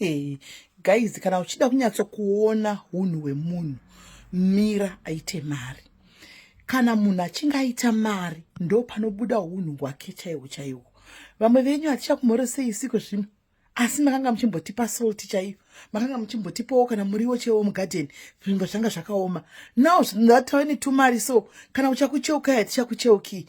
Guys, kana uchida kunyatso kuona hunhu hwemunhu, mira aite mari. Kana munhu achinge aita mari, ndo panobuda hunhu hwake chaiwo chaiwo. Vamwe venyu hatichakumhoresei isiko zvino, asi makanga muchimbotipa salt chaiyo, makanga muchimbotipawo kana muriwo chaiwo mugadheni, zvinhu zvanga zvakaoma. Now zvatava tumari, so kana uchakucheukai hatichakucheuki.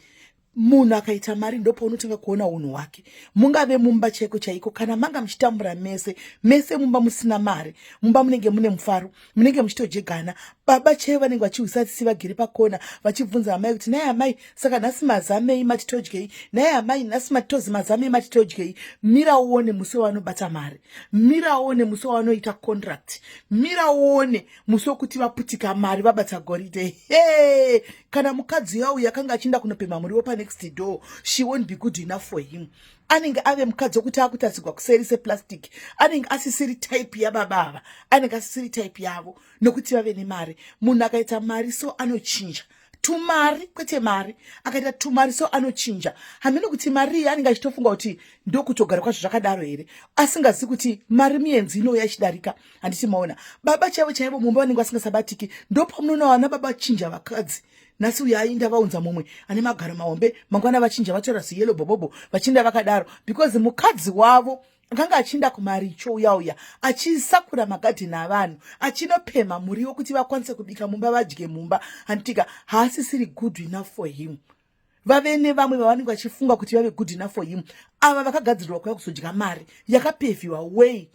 Munhu akaita mari ndo paunotenga kuona hunhu hwake. Mungave mumba chaiko chaiko, kana manga muchitambura mese mumba musina mari, mumba munenge mune mufaro, munenge muchitojegana. Baba chaivo vanenge vachiusatisi vagere pakona vachibvunza amai kuti naye amai, saka nhasi mazamei matitodyei, naye amai nhasi matitozi mazamei matitodyei. Mira uone musi wavanobata mari, mira uone musi wavanoita contract, mira uone musi wokuti vaputika mari vabata goridhe. Kana mukadzi yavo yakanga achinda kunopema muriwo next door, she won't be good enough for him. Anenge ave mukadzi wokuti akutadzirwa kuserise plastic, anenge asisiri type yababava, anenge asisiri type yavo, nokuti vave nemari. Munhu akaita mari so anochinja. Tumari kwete mari, akaita tumari so anochinja. Hameno kuti mari anenge achitofunga kuti ndokutogara kwazvo zvakadaro here, asingazivi kuti mari mienzi inouya ichidarika. Handiti maona baba chaivo chaivo mumba vanenge vasingasabatiki, ndopamunoona vana baba chinja vakadzi. Nasi uya ainda vaunza mumwe ane magaro mahombe, mangwana vachinja vatora ziyelo bobobo vachinda vakadaro, because mukadzi wavo akanga achinda kumari chouya achisakura magadheni avanhu, achinopema muriwo kuti vakwanise kubika mumba vadye mumba. Handitika haasisiri good enough for him. Vave nevamwe vavanenge vachifunga kuti vave good enough for him, ava vakagadzirirwa kuuya kuzodya mari yakapevhiwa way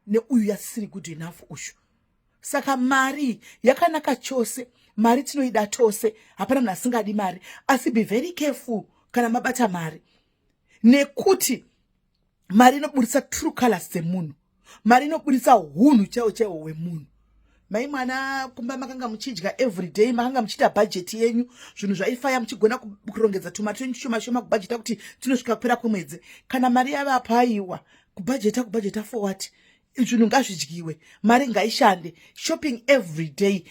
neuyu yasisiri good enough ushu. Saka mari yakanaka chose, mari tinoida tose, hapana munhu asingadi mari, asi be very careful kana mabata mari, nekuti mari inoburitsa true colors dzemunhu, mari inoburitsa hunhu chaiwo chaiwo hwemunhu. Mai mwana kumba makanga muchidya everyday, makanga muchiita budget yenyu, zvinhu zvaifaya muchigona kurongedza tumari twenyu shoma shoma kubudgeta kuti tinosvika kupera kwemwedzi. Kana mari yavapaiwa kubudgeta for what? Zvinhu ngazvidyiwe, mari ngaishande, shopping every day,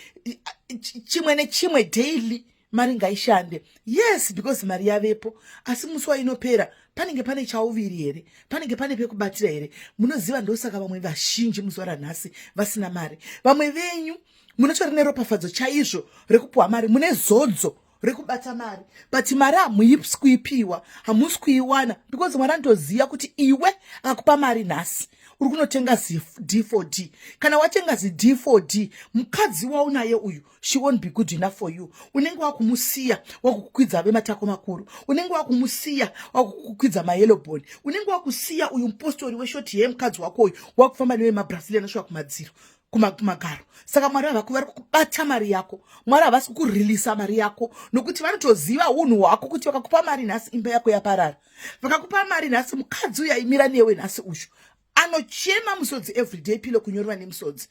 chimwe nechimwe daily, mari ngaishande. Yes, because mari yavepo, asi musi wainopera panenge pane chauviri here, panenge pane pekubatira here. Munoziva ndosaka vamwe vazhinji muzuva ranhasi vasina mari. Vamwe venyu munotori neropafadzo chaizvo rekupuwa mari, mune zodzo rekubata mari, but mari hamusi kuipiwa, hamusi kuiwana, because Mwari anotoziva kuti iwe akakupa mari nhasi uri kunotenga D4D. Kana watenga D4D, mukadzi waunaye uyu, she won't be good enough for you. Unenge wakumusiya wakukwidza vematako makuru, unenge wakumusiya wakukwidza mayellow bone, unenge wakusiya uyu mupostori weshoti yemukadzi wako uyu wakufamba newe maBrazilian anosvika kumadziro kumagaro. Saka Mwari havasi vari kukubata mari yako, Mwari havasi kukurilisa mari yako, nokuti vanotoziva unhu hwako kuti vakakupa mari nhasi imba yako yaparara. Vakakupa mari nhasi mukadzi uyu aimira newe nhasi ushu anochema musodzi everyday, pilo kunyorwa nemusodzi.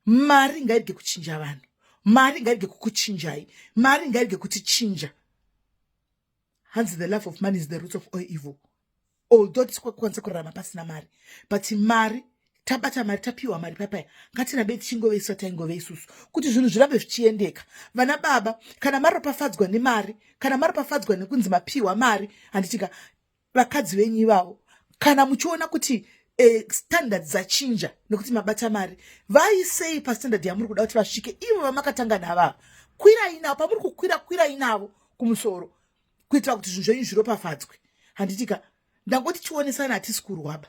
Mari ngairege kuchinja vanhu, mari ngairege kukuchinjai, mari ngairege kutichinja. Hanzi the love of money is the root of all evil. Although tisikwanisa kurarama pasina mari, but mari tabata mari, tapiwa mari papaya, ngatirambe tichingoveiswa taingove isusu kuti zvinhu zvirambe zvichiendeka. Vana baba, kana maropafadzwa nemari, kana maropafadzwa nekunzi mapiwa mari, handitika vakadzi venyu ivavo, kana muchiona kuti standard dzachinja nekuti mabata mari, vaisei pastandard yamuri kuda kuti vasvike ivo vamakatanga navavo. Kwirai navo, pamuri kukwira kwirai navo kumusoro kuitira kuti zvinhu zvenyu zviropafadzwe. Handitika ndangoti chionesana hatisi kurwaba.